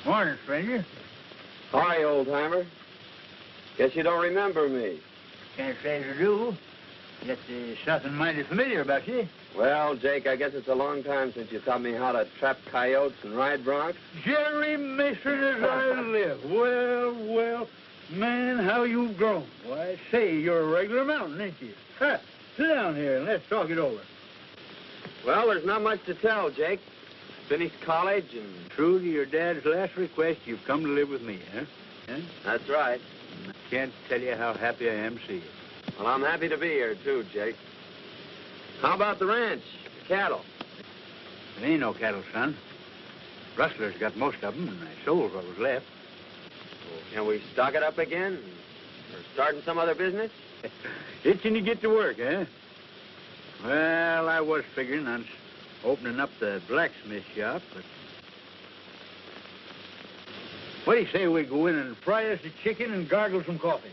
Morning, stranger. Hi, old-timer. Guess you don't remember me. Can't say as I do. Yet there's something mighty familiar about you. Well, Jake, I guess it's a long time since you taught me how to trap coyotes and ride broncs. Jerry Mason as I live. Well, man, how you've grown. Why, I say you're a regular mountain, ain't you? Ha! Sit down here and let's talk it over. Well, there's not much to tell, Jake. Finished college and... True to your dad's last request, you've come to live with me, huh? That's right. I can't tell you how happy I am to see you. Well, I'm happy to be here, too, Jake. How about the ranch, the cattle? There ain't no cattle, son. Rustlers got most of them, and I sold what was left. Well, can we stock it up again? Or starting some other business? Itching to get to work, eh? Well, I was figuring on opening up the blacksmith shop, but... What do you say we go in and fry us a chicken and gargle some coffee?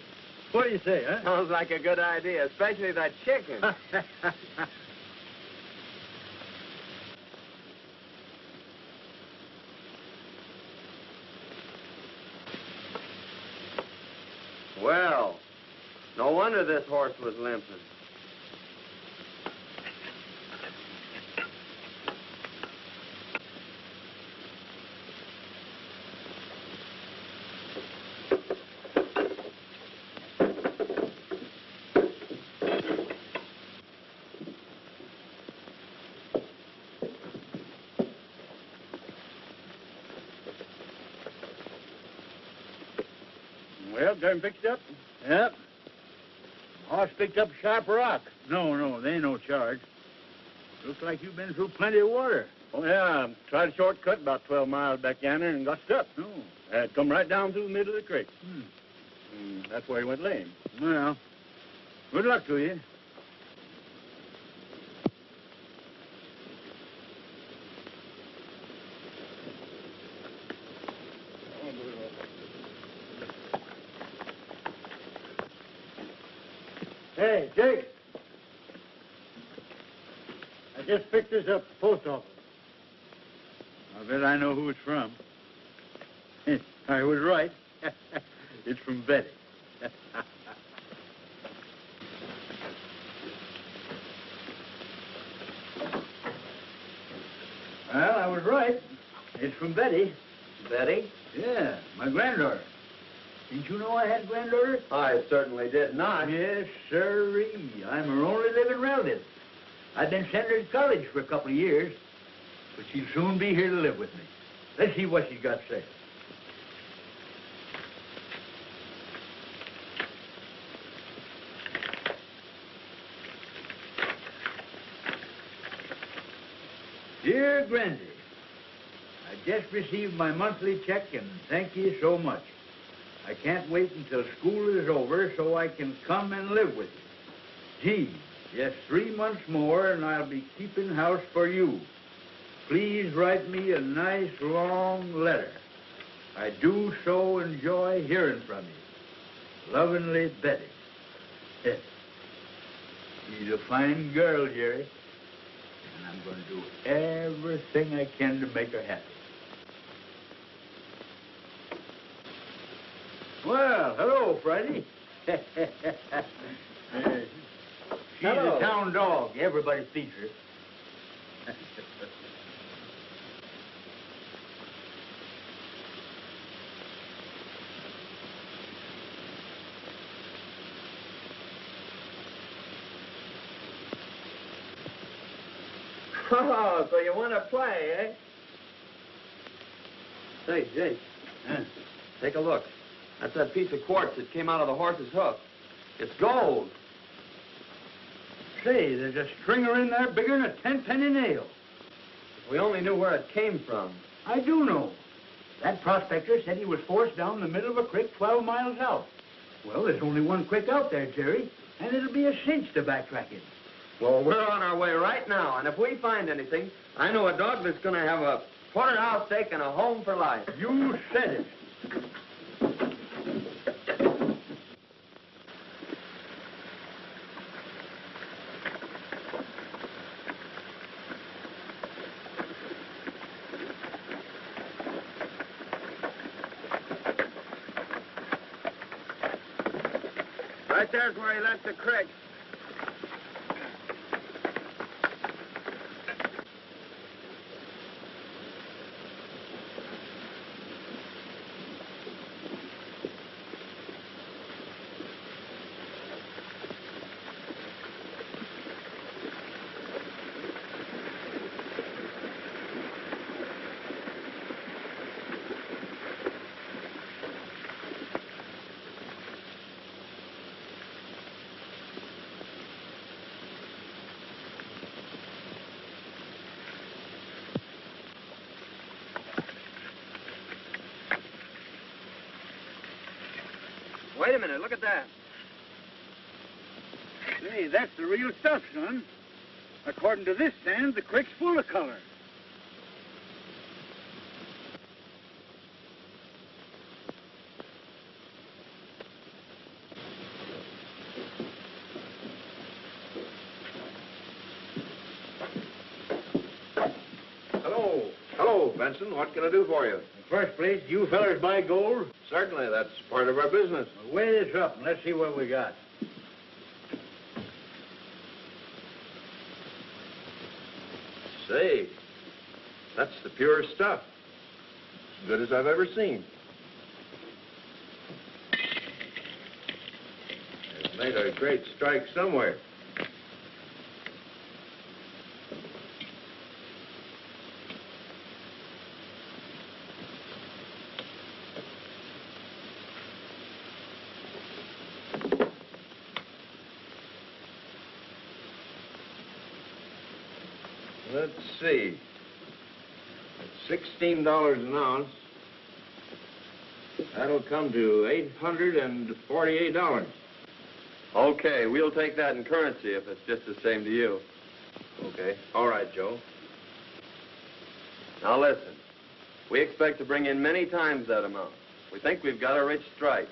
What do you say, huh? Sounds like a good idea, especially that chicken. Well, no wonder this horse was limping. Well, got him fixed up? Yep. Horse picked up a sharp rock. No, there ain't no charge. Looks like you've been through plenty of water. Oh, yeah. Tried a shortcut about 12 miles back yonder and got stuck. No. Come right down through the middle of the creek. Hmm. That's where he went lame. Well, good luck to you. Hey, Jake. I just picked this up at the post office. I bet I know who it's from. I was right. It's from Betty. Well, I was right. It's from Betty. Betty? Yeah, my granddaughter. Didn't you know I had granddaughter? I certainly did not. Yes, sirree. I'm her only living relative. I've been sending her to college for a couple of years, but she'll soon be here to live with me. Let's see what she's got to say. Dear Grandy, I just received my monthly check and thank you so much. I can't wait until school is over so I can come and live with you. Gee, just 3 months more and I'll be keeping house for you. Please write me a nice long letter. I do so enjoy hearing from you. Lovingly, Betty. She's a fine girl, Jerry. And I'm going to do everything I can to make her happy. Well, hello, Friday. She's Hello. a town dog. Everybody feeds her. Oh, so you want to play, eh? Say, Jake, take a look. That's that piece of quartz that came out of the horse's hoof. It's gold. Say, there's a stringer in there bigger than a 10-penny nail. If we only knew where it came from. I do know. That prospector said he was forced down the middle of a creek 12 miles out. Well, there's only one creek out there, Jerry, and it'll be a cinch to backtrack it. Well, we're on our way right now, and if we find anything, I know a dog that's going to have a porterhouse steak and a home for life. You said it. Right there's where he left the creek. Wait a minute, look at that. Say, that's the real stuff, son. According to this sand, the creek's full of color. Hello. Hello, Benson. What can I do for you? In the first place, you fellers buy gold? Certainly, that's part of our business. Well, weigh this up and let's see what we got. Say, that's the purest stuff. As good as I've ever seen. They've made a great strike somewhere. Let's see. At $16 an ounce, that'll come to $848. Okay, we'll take that in currency if it's just the same to you. Okay. All right, Joe. Now listen, we expect to bring in many times that amount. We think we've got a rich strike,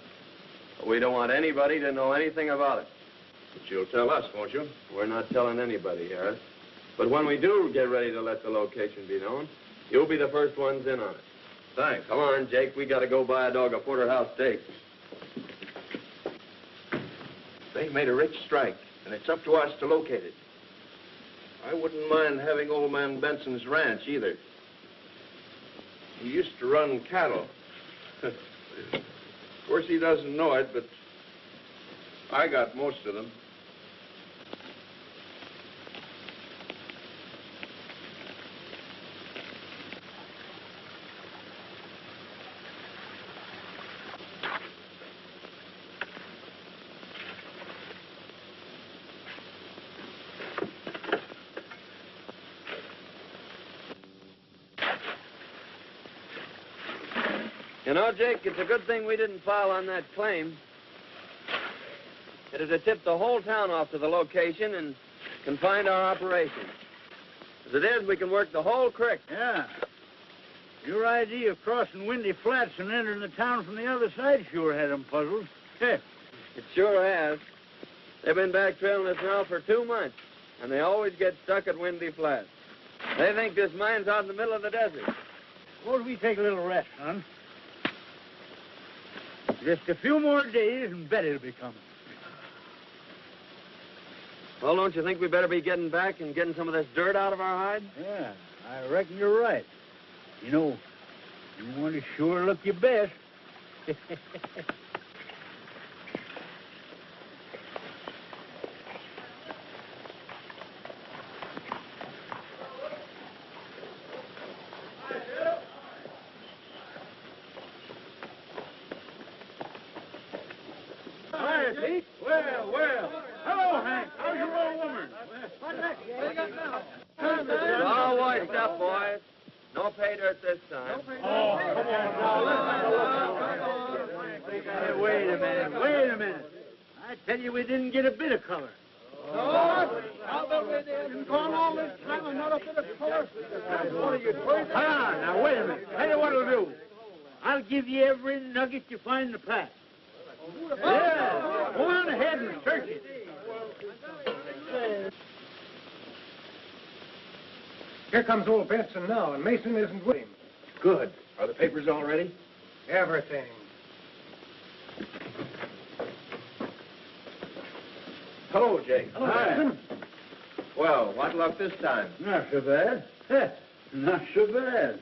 but we don't want anybody to know anything about it. But you'll tell us, won't you? We're not telling anybody, Harris. But when we do get ready to let the location be known, you'll be the first ones in on it. Thanks. Come on, Jake. We got to go buy a dog a porterhouse steak. They made a rich strike, and it's up to us to locate it. I wouldn't mind having old man Benson's ranch, either. He used to run cattle. Of course, he doesn't know it, but I got most of them. You know, Jake, it's a good thing we didn't file on that claim. It'd have tipped the whole town off to the location and confined our operation. As it is, we can work the whole creek. Yeah. Your idea of crossing Windy Flats and entering the town from the other side sure had them puzzled. It sure has. They've been back trailing us now for 2 months, and they always get stuck at Windy Flats. They think this mine's out in the middle of the desert. Suppose we take a little rest, son. Just a few more days and Betty'll be coming. Well, don't you think we better be getting back and getting some of this dirt out of our hide? Yeah, I reckon you're right. You know, you want to sure look your best. Hi, Pete. Well. Hello, Hank. How's your old woman? What next? What do you got now? All washed up, boys. No pay dirt this time. Oh, come on. Wait a minute. I tell you, we didn't get a bit of color. No, I'll bet we did. Gone all this time and not a bit of color. What are you crazy? Hold on, now, wait a minute. Tell you what I'll do. I'll give you every nugget you find in the pack. Yeah, go on ahead and search it. Here comes old Benson now, and Mason isn't with him. Good. Are the papers all ready? Everything. Hello, Jake. Hi. Well, what luck this time? Not so bad. Heh, not so bad.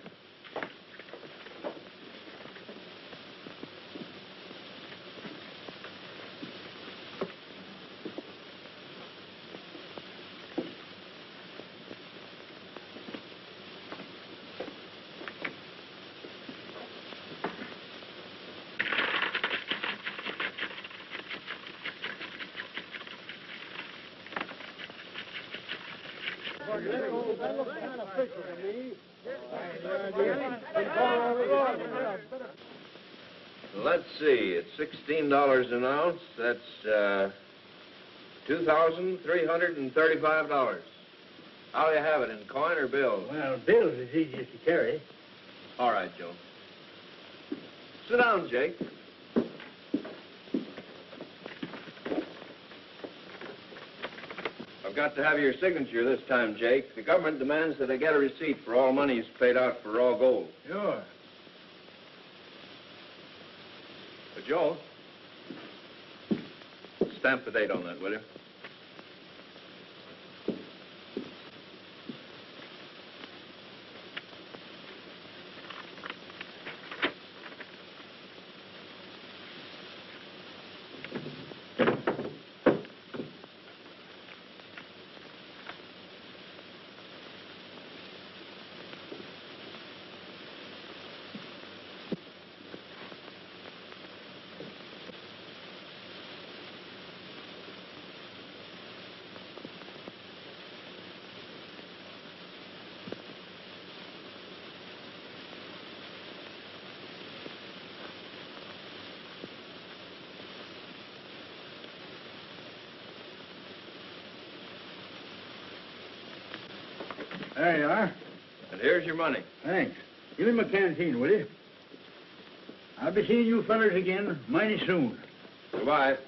Let's see, it's $16 an ounce. That's $2,335. How'll you have it, in coin or bills? Well, bills is easiest to carry. All right, Joe. Sit down, Jake. I've got to have your signature this time, Jake. The government demands that I get a receipt for all monies paid out for raw gold. Sure. But, Joe, stamp the date on that, will you? There you are. And here's your money. Thanks. Give him a canteen, will you? I'll be seeing you fellers again mighty soon. Goodbye.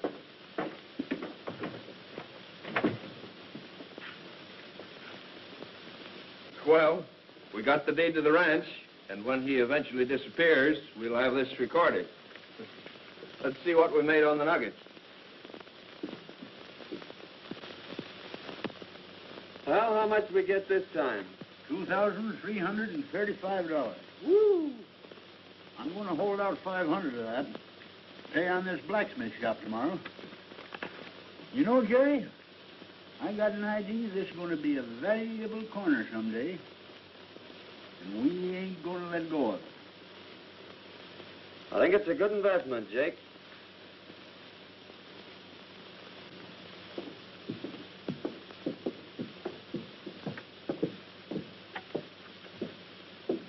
Well, we got the deed to the ranch, and when he eventually disappears, we'll have this recorded. Let's see what we made on the nuggets. Well, how much did we get this time? $2,335. Woo! I'm going to hold out 500 of that. Pay on this blacksmith shop tomorrow. You know, Jerry, I got an idea this is going to be a valuable corner someday, and we ain't going to let go of it. I think it's a good investment, Jake.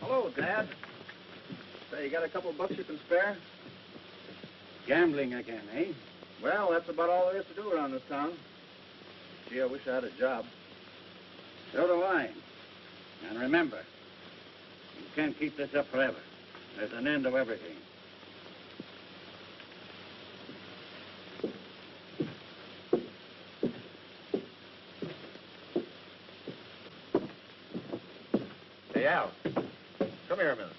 Hello, Dad. Say, you got a couple bucks you can spare? Gambling again, eh? Well, that's about all there is to do around this town. Gee, I wish I had a job. So do I. And remember, you can't keep this up forever. There's an end of everything. Hey, Al, come here a minute.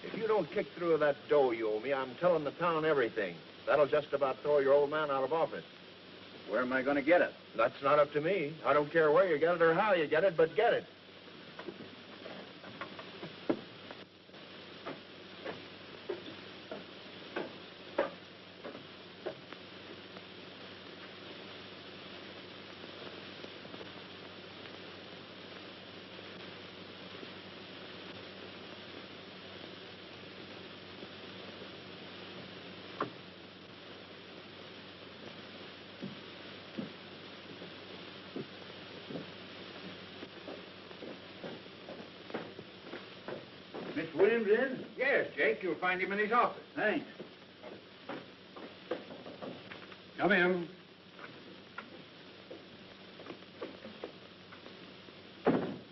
If you don't kick through that dough you owe me, I'm telling the town everything. That'll just about throw your old man out of office. Where am I going to get it? That's not up to me. I don't care where you get it or how you get it, but get it. Miss Williams in? Yes, Jake, you'll find him in his office. Thanks. Come in.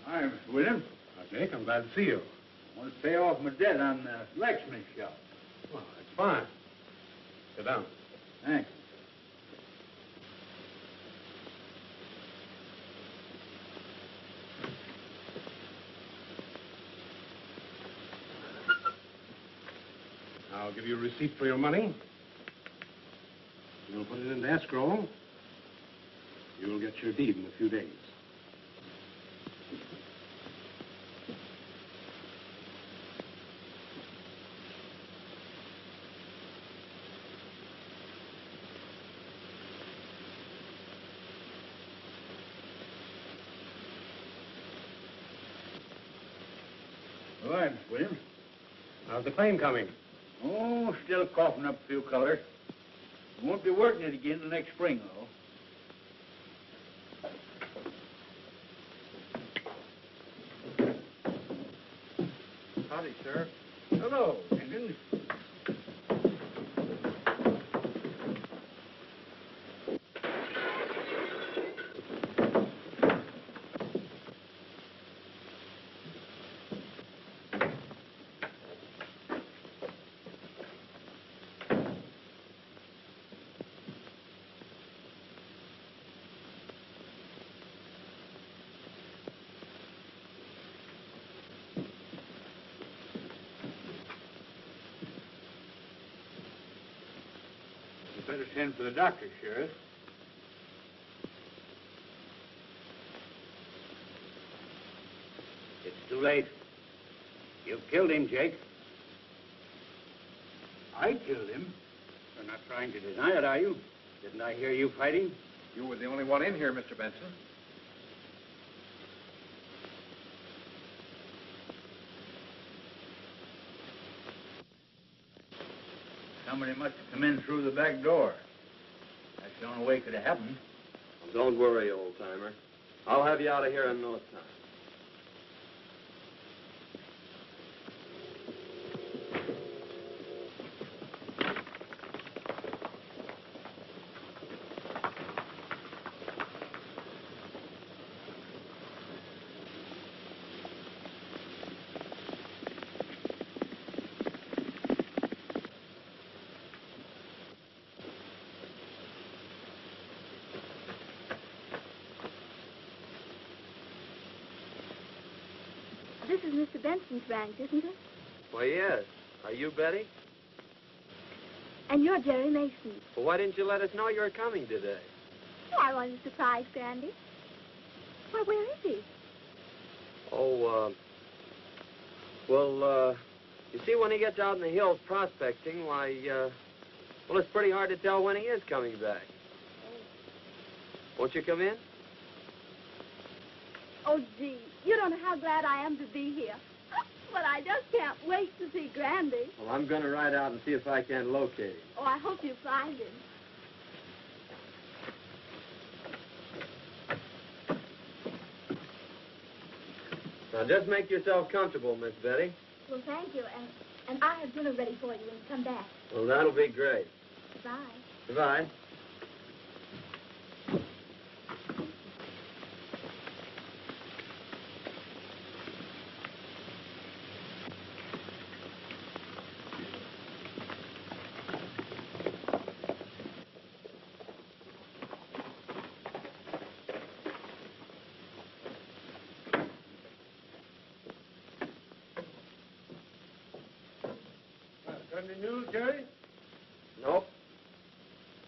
Hi, Miss Williams. Jake, I'm glad to see you. I want to pay off my debt on the blacksmith shop. Well, that's fine. Sit down. Thanks. I'll give you a receipt for your money. You'll put it in and escrow, you'll get your deed in a few days. All right, William. How's the claim coming? Oh, still coughing up a few colors. Won't be working it again till next spring, though. Howdy, Sheriff. Hello, Jenkins. Better send for the doctor, Sheriff. It's too late. You've killed him, Jake. I killed him. You're not trying to deny it, are you? Didn't I hear you fighting? You were the only one in here, Mr. Benson. Somebody must have come in through the back door. That's the only way it could have happened. Well, don't worry, old-timer. I'll have you out of here in no time. This is Mr. Benson's ranch, isn't it? Well, yes. Are you Betty? And you're Jerry Mason. Well, why didn't you let us know you were coming today? Oh, I wanted to surprise Grandy. Why, where is he? Oh, well, you see, when he gets out in the hills prospecting, why, well, it's pretty hard to tell when he is coming back. Won't you come in? Oh, gee, you don't know how glad I am to be here. But I just can't wait to see Grandy. Well, I'm going to ride out and see if I can locate him. Oh, I hope you find him. Now, just make yourself comfortable, Miss Betty. Well, thank you, and I have dinner ready for you when you come back. Well, that'll be great. Goodbye. Goodbye. Got any news, Jerry? Nope.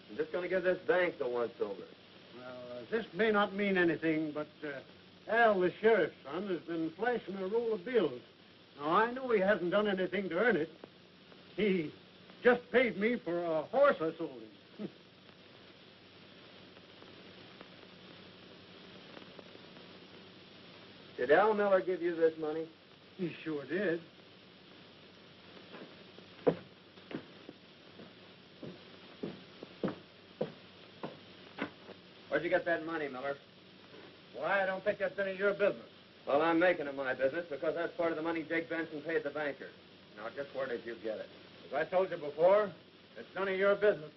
I'm just going to give this bank the once-over. Well, this may not mean anything, but Al, the sheriff's son, has been flashing a roll of bills. Now, I know he hasn't done anything to earn it. He just paid me for a horse I sold him. Did Al Miller give you this money? He sure did. Where'd you get that money, Miller? Why, I don't think that's any of your business. Well, I'm making it my business because that's part of the money Jake Benson paid the banker. Now, just where did you get it? As I told you before, it's none of your business.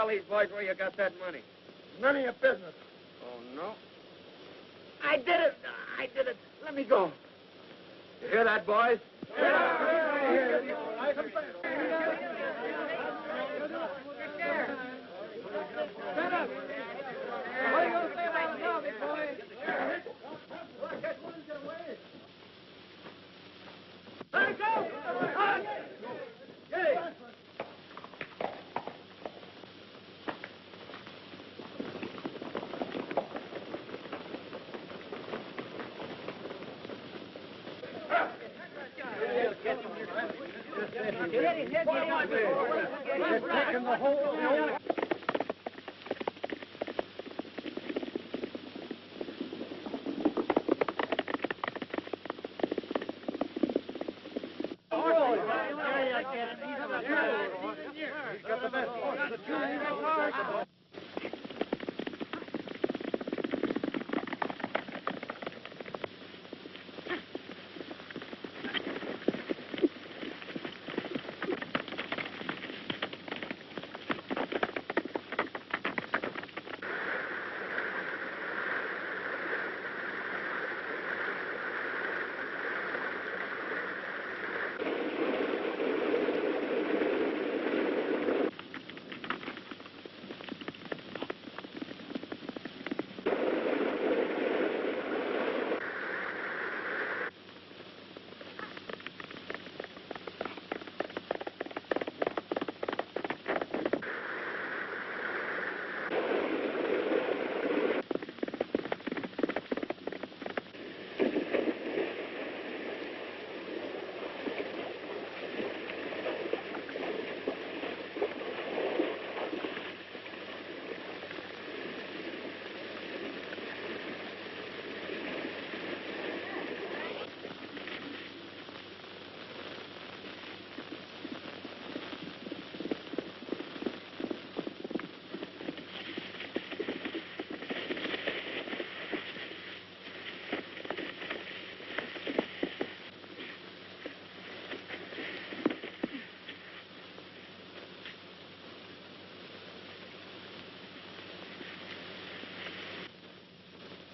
tell these boys where you got that money. None of your business. Oh, no? I did it. I did it. Let me go. You hear that, boys? Taking the whole.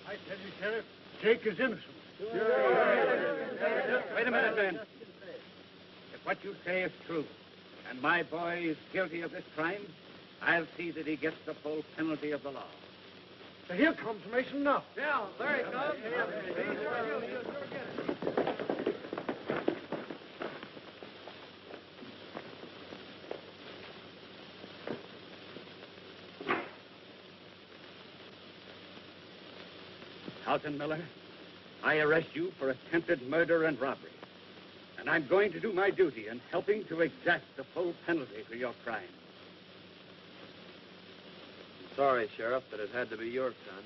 I tell you, Sheriff, Jake is innocent. Wait a minute, Ben. If what you say is true, and my boy is guilty of this crime, I'll see that he gets the full penalty of the law. So here comes Mason now. Yeah, there he comes. Carlton Miller, I arrest you for attempted murder and robbery. And I'm going to do my duty in helping to exact the full penalty for your crime. Sorry, Sheriff, but it had to be your son.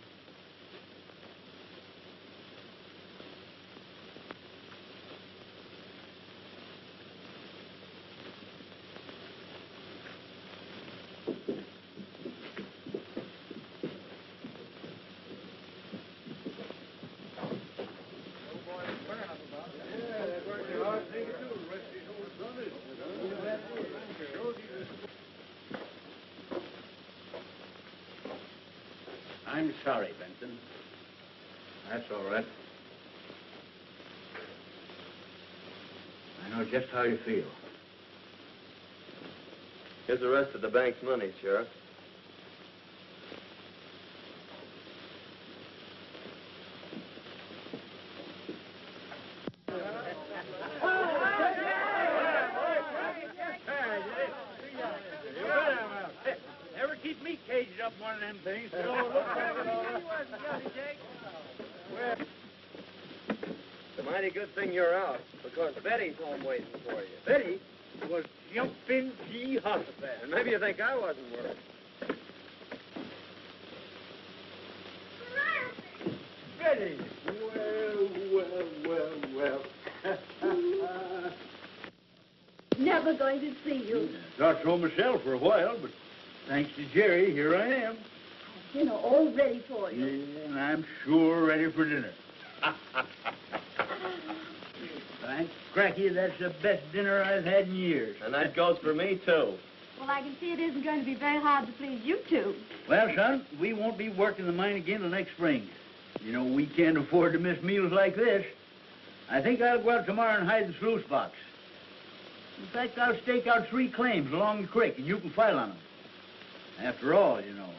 I'm sorry, Benson. That's all right. I know just how you feel. Here's the rest of the bank's money, Sheriff. Never keep me caged up one of them things. It's a mighty good thing you're out, because Betty's home waiting for you. Betty was jumping G hospital. And maybe you think I wasn't worried. Betty! Well. Never going to see you. Thought so myself for a while, but thanks to Jerry, here I am. Dinner all ready for you. Yeah, and I'm sure ready for dinner. Thanks, Cracky, that's the best dinner I've had in years. And that goes for me, too. Well, I can see it isn't going to be very hard to please you two. Well, son, we won't be working the mine again till next spring. You know, we can't afford to miss meals like this. I think I'll go out tomorrow and hide the sluice box. In fact, I'll stake out 3 claims along the creek, and you can file on them. After all, you know,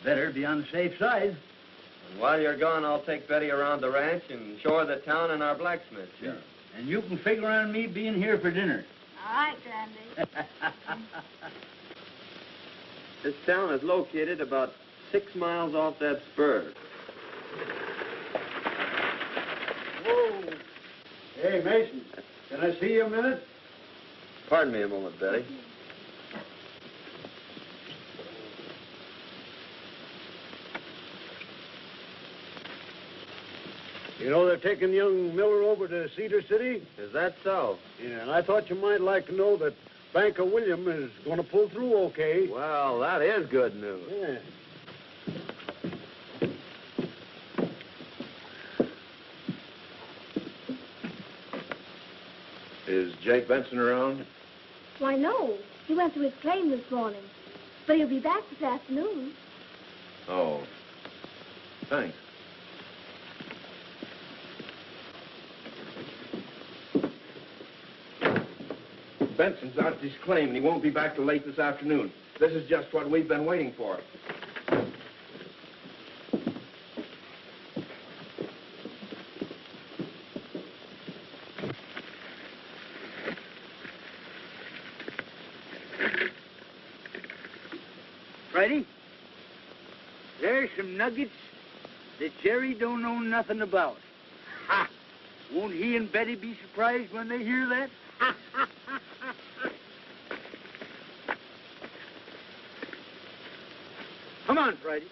better be on the safe side. And while you're gone, I'll take Betty around the ranch and show her the town and our blacksmith shop. And you can figure on me being here for dinner. All right, Grandy. This town is located about 6 miles off that spur. Whoa. Hey, Mason, can I see you a minute? Pardon me a moment, Betty. You know they're taking young Miller over to Cedar City? Is that so? Yeah, and I thought you might like to know that Banker William is going to pull through okay. Well, that is good news. Yeah. Is Jake Benson around? Why, no. He went to his claim this morning. But he'll be back this afternoon. Oh. Thanks. Benson's out at his claim, and he won't be back till late this afternoon. This is just what we've been waiting for. Friday, there's some nuggets that Jerry don't know nothing about. Ha! Won't he and Betty be surprised when they hear that? Come on, Friday.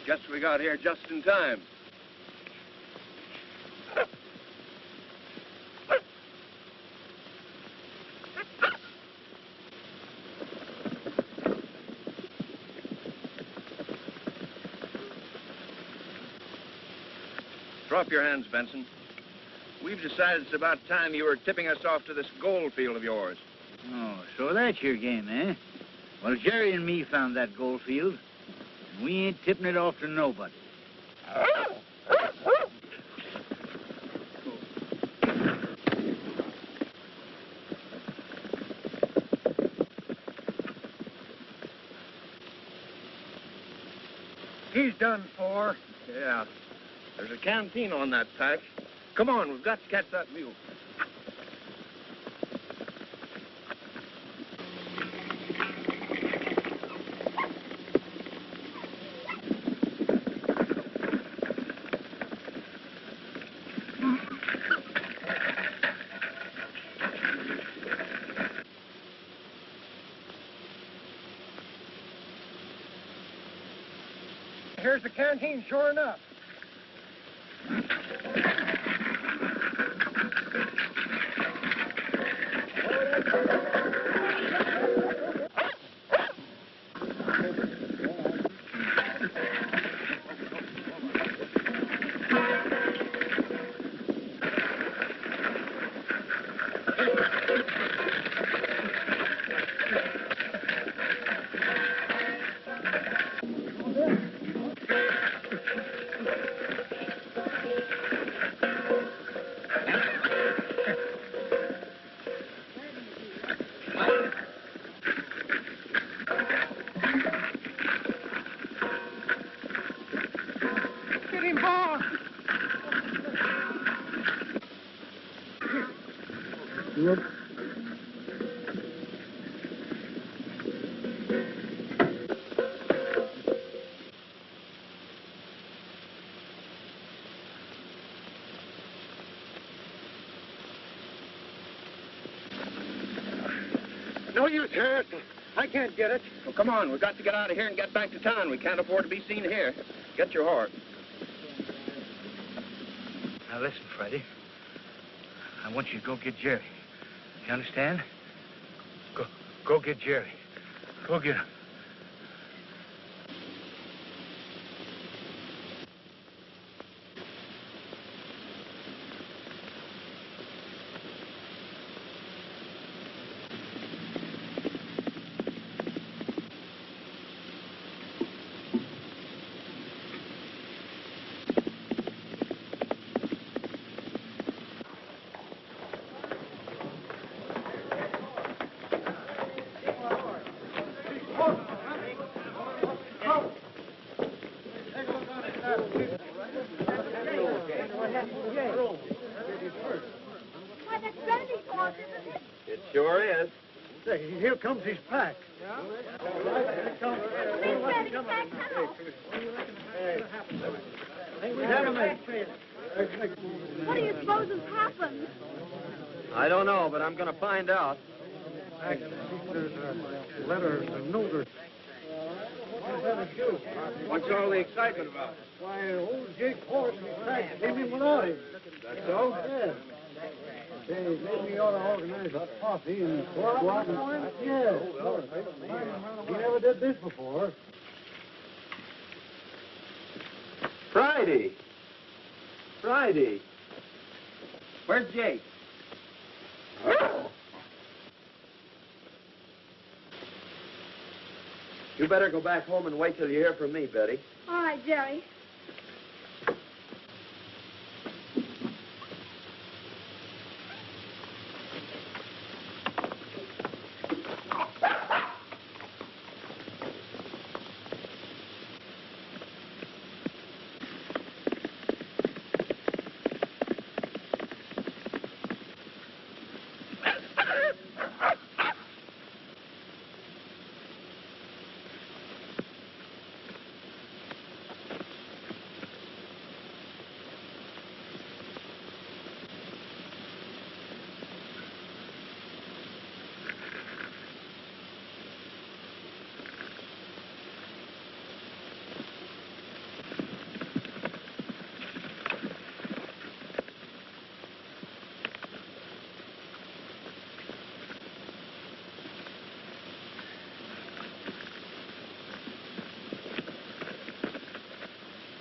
Guess we got here just in time. Drop your hands, Benson. We've decided it's about time you were tipping us off to this gold field of yours. Oh, so that's your game, eh? Well, Jerry and me found that gold field. We ain't tipping it off to nobody. He's done for. Yeah. There's a canteen on that patch. Come on, we've got to catch that mule. Here's the canteen, sure enough. no use, Harris. I can't get it. Well, come on. We've got to get out of here and get back to town. We can't afford to be seen here. Get your horse. Now listen, Friday. I want you to go get Jerry. You understand? Go get Jerry. Go get him. Why, that's Grandy's horse, isn't it? It sure is. Say, here comes his pack. Please, Grandy, get back now. What do you suppose has happened? I don't know, but I'm going to find out. There's a letter, a note. What's all the excitement about? Why, old Jake's horse and his pack came in without him. That's so? Yeah. Say, maybe we ought to organize a posse and go out and... Yeah. He never did this before. Friday. Where's Jake? You better go back home and wait till you hear from me, Betty. All right, Jerry.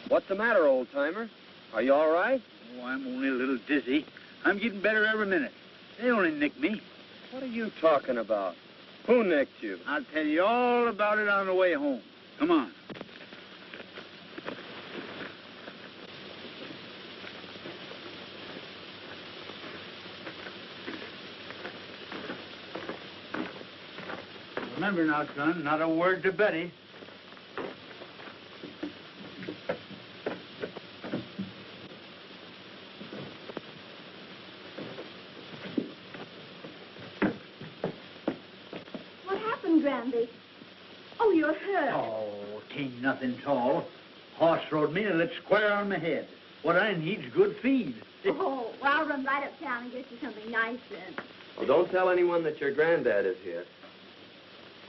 What's the matter, old-timer? Are you all right? Oh, I'm only a little dizzy. I'm getting better every minute. They only nicked me. What are you talking about? Who nicked you? I'll tell you all about it on the way home. Come on. Remember now, son, not a word to Betty. What happened, Grandy? Oh, you're hurt. Oh, tain't nothing tall. Horse rode me and lit square on my head. What I need's good feed. Oh, well, I'll run right uptown and get you something nice then. Well, don't tell anyone that your granddad is here.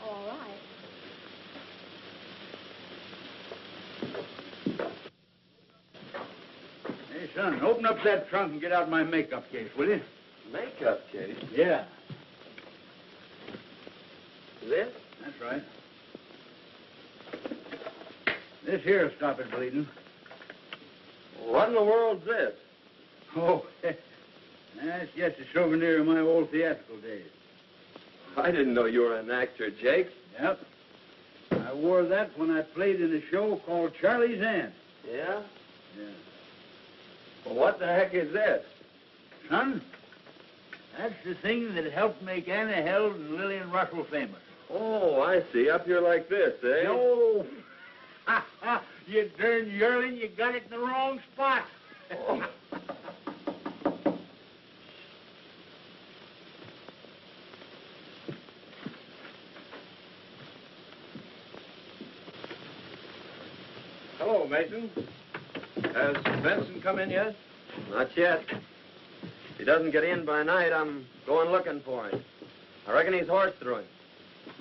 All right. Hey, son, open up that trunk and get out my makeup case, will you? Makeup case? Yeah, This? that's right. This here'll stop it bleeding. What in the world's this? Oh, that's just a souvenir of my old theatrical days. I didn't know you were an actor, Jake. Yep. I wore that when I played in a show called Charlie's Aunt. Yeah? Yeah. Well, what the heck is this? Son, that's the thing that helped make Anna Held and Lillian Russell famous. Oh, I see. Up here like this, eh? No. Ha ha! You darn yearling, you got it in the wrong spot. Oh. Hello, Mason. Has Benson come in yet? Not yet. If he doesn't get in by night, I'm going looking for him. I reckon he's horse through him.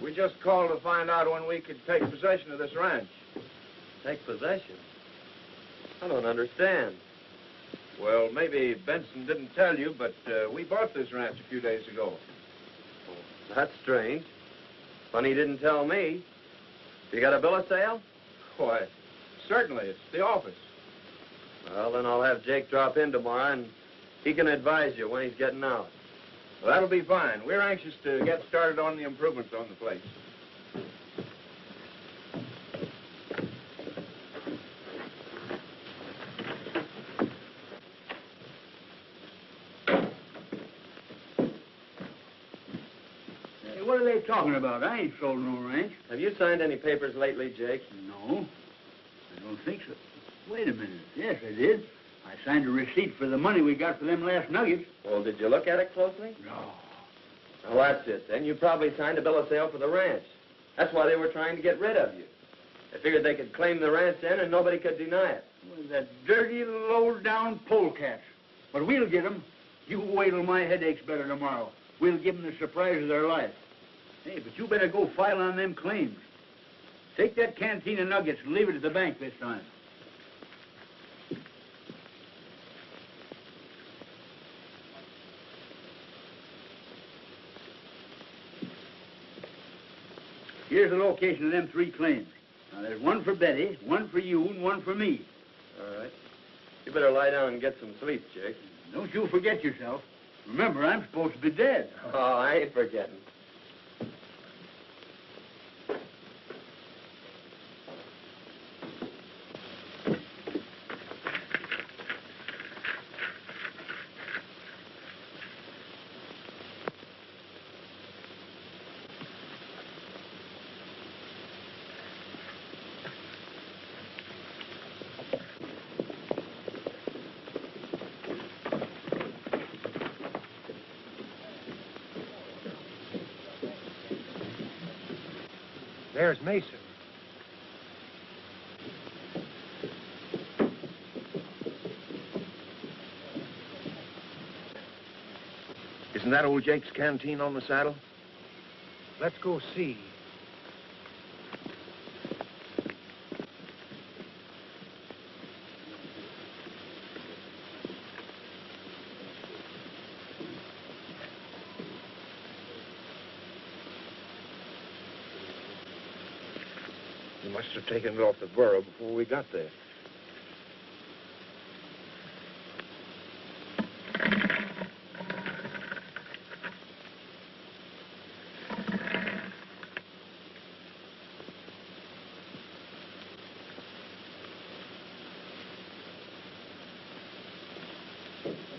We just called to find out when we could take possession of this ranch. Take possession? I don't understand. Well, maybe Benson didn't tell you, but we bought this ranch a few days ago. Oh, that's strange. Funny he didn't tell me. You got a bill of sale? Why, certainly. It's the office. Well, then I'll have Jake drop in tomorrow, and he can advise you when he's getting out. Well, that'll be fine. We're anxious to get started on the improvements on the place. Hey, what are they talking about? I ain't sold no ranch. Have you signed any papers lately, Jake? No, I don't think so. Wait a minute. Yes, I did. I signed a receipt for the money we got for them last nuggets. Well, did you look at it closely? No. Well, that's it. Then you probably signed a bill of sale for the ranch. That's why they were trying to get rid of you. They figured they could claim the ranch then and nobody could deny it. Well, that dirty, low-down polecats. But we'll get 'em. You wait till my headache's better tomorrow. We'll give 'em the surprise of their life. Hey, but you better go file on them claims. Take that canteen of nuggets and leave it at the bank this time. Here's the location of them 3 claims. Now, there's one for Betty, one for you, and one for me. All right. You better lie down and get some sleep, Jake. Don't you forget yourself. Remember, I'm supposed to be dead. Oh, I ain't forgetting. There's Mason. Isn't that old Jake's canteen on the saddle? Let's go see. He must have taken it off the burro before we got there.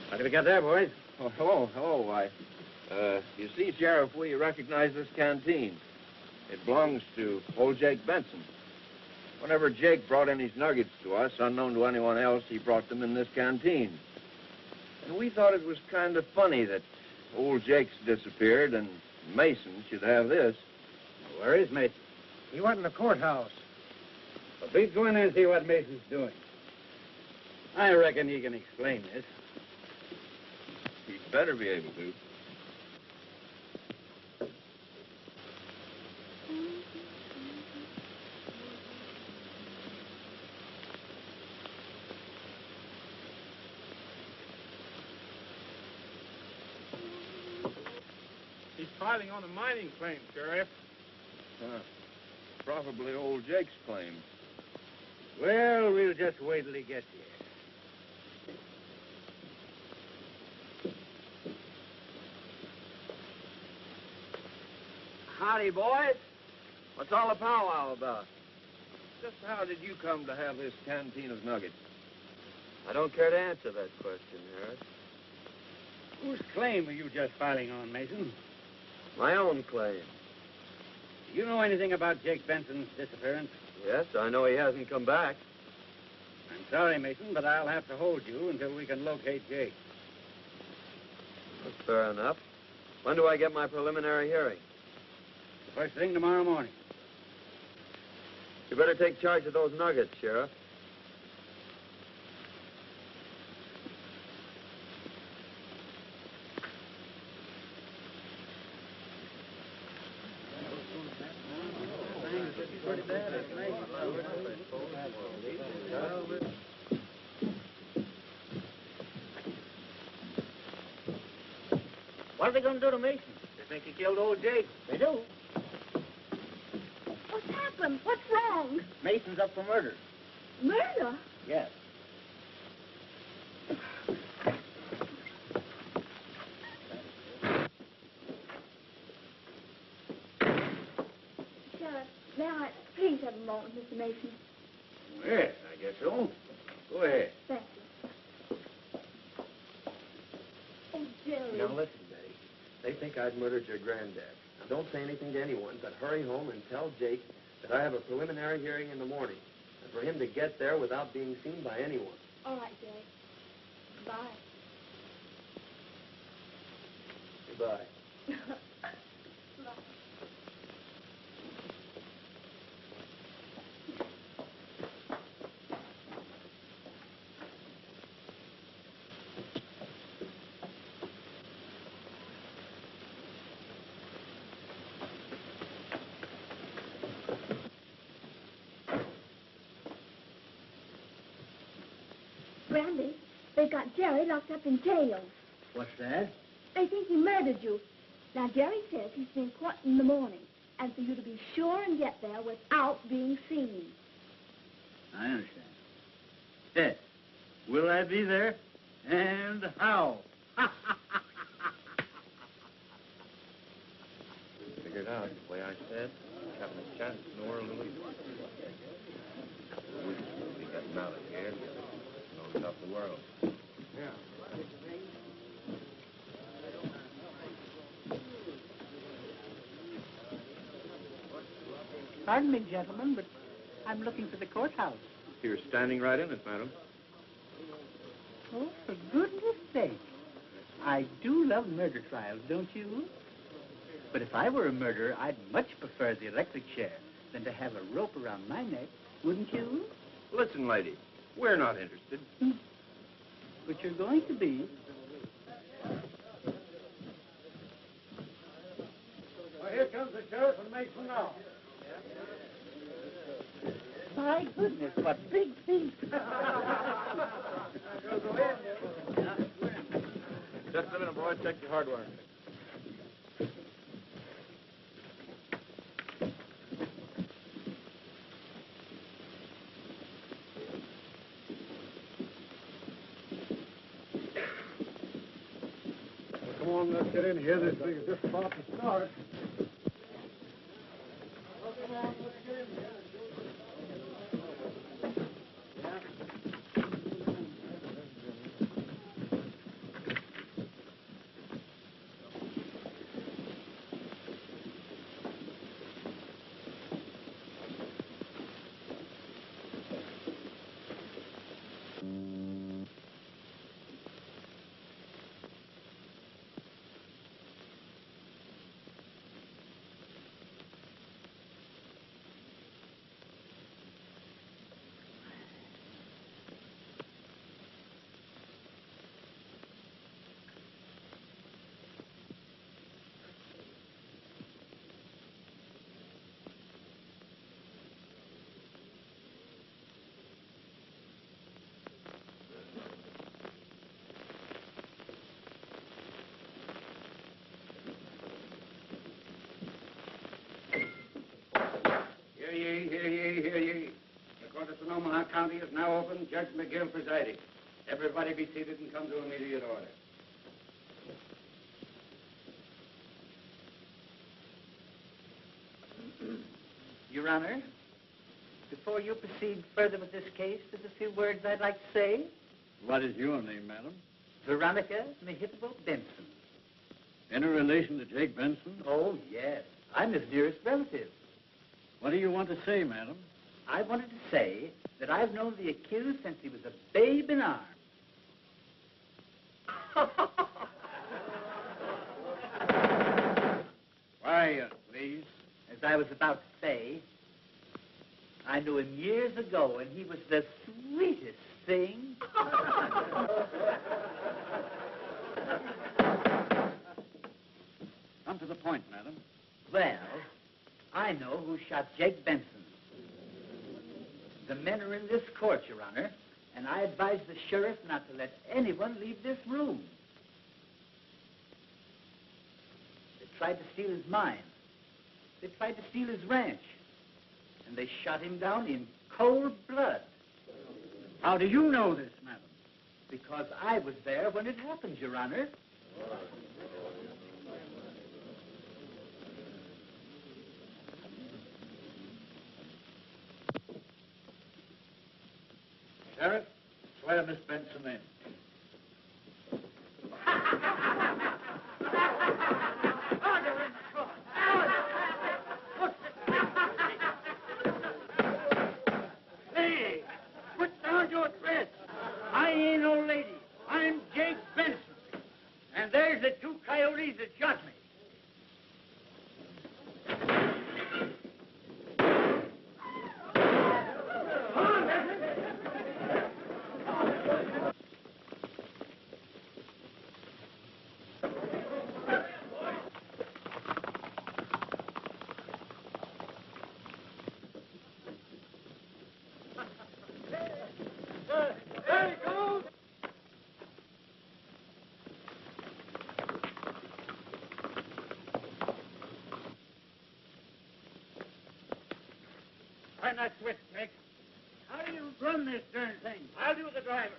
What do we got there, boys? Oh, hello. You see, Sheriff, we recognize this canteen. It belongs to old Jake Benson. Whenever Jake brought in his nuggets to us, unknown to anyone else, he brought them in this canteen. And we thought it was kind of funny that old Jake's disappeared and Mason should have this. Where is Mason? He went in the courthouse. Well, please go in there and see what Mason's doing. I reckon he can explain this. He'd better be able to. He's filing on a mining claim, Sheriff. Probably old Jake's claim. Well, we'll just wait till he gets here. Howdy, boys. What's all the powwow about? Just how did you come to have this canteen of nuggets? I don't care to answer that question, Harris. Whose claim are you just filing on, Mason? My own claim. Do you know anything about Jake Benson's disappearance? Yes, I know he hasn't come back. I'm sorry, Mason, but I'll have to hold you until we can locate Jake. That's fair enough. When do I get my preliminary hearing? First thing tomorrow morning. You better take charge of those nuggets, Sheriff. What are they going to do to Mason? They think he killed old Jake. They do. What's happened? What's wrong? Mason's up for murder. Murder? Yes. Sheriff, may I please have a moment, Mr. Mason? Yes, I guess so. Go ahead. Thank you. Oh, Jerry. Now listen, Betty. They think I've murdered your granddad. Now don't say anything to anyone, but hurry home and tell Jake that I have a preliminary hearing in the morning, and for him to get there without being seen by anyone. All right, Jerry. Bye. Goodbye. Bye. Randy, they've got Jerry locked up in jail. What's that? They think he murdered you. Now, Jerry says he's been caught in the morning, and for you to be sure and get there without being seen. I understand. Yes. Will I be there? And how? Figured out the way I said. Having a chance in the world to lose. We should be getting out of here. Knows up the world. Pardon me, gentlemen, but I'm looking for the courthouse. You're standing right in it, madam. Oh, for goodness sake. I do love murder trials, don't you? But if I were a murderer, I'd much prefer the electric chair than to have a rope around my neck, wouldn't you? Listen, lady, we're not interested. But you're going to be. Well, here comes the sheriff and Mason now. My goodness, what big feet. Just a minute, boys. Check your hardware. Come on, let's get in here. This is just about to start. Well, come on, let's get in here. Hear ye, hear ye. The court of Sonoma County is now open. Judge McGill presiding. Everybody be seated and come to immediate order. Your Honor, before you proceed further with this case, there's a few words I'd like to say. What is your name, madam? Veronica Mehitable Benson. Any relation to Jake Benson? Oh, yes. I'm his nearest relative. What do you want to say, madam? I wanted to say that I've known the accused since he was a babe in arms. Why, please? As I was about to say, I knew him years ago, and he was the sweetest thing. Come to the point, madam. Well, I know who shot Jake Benson. The men are in this court, Your Honor, and I advise the sheriff not to let anyone leave this room. They tried to steal his mine. They tried to steal his ranch. And they shot him down in cold blood. How do you know this, madam? Because I was there when it happened, Your Honor. Sheriff, swear Miss Benson in. Hey, put down your threats. I ain't no lady. I'm Jake Benson. And there's the two coyotes that shot me. Turn that switch, Jake. How do you run this darn thing? I'll do the driving.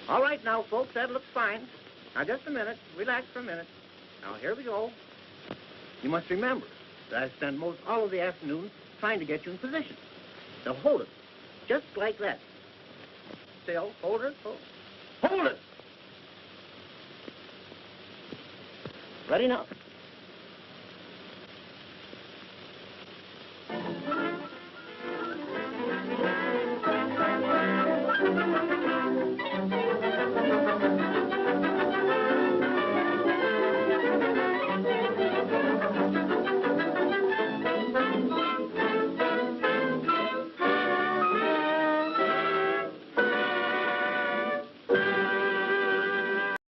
All right now, folks, that looks fine. Now, just a minute. Relax for a minute. Now, here we go. You must remember that I spend most all of the afternoon trying to get you in position. So hold it. Just like that. Still, hold it. Hold it! Ready now.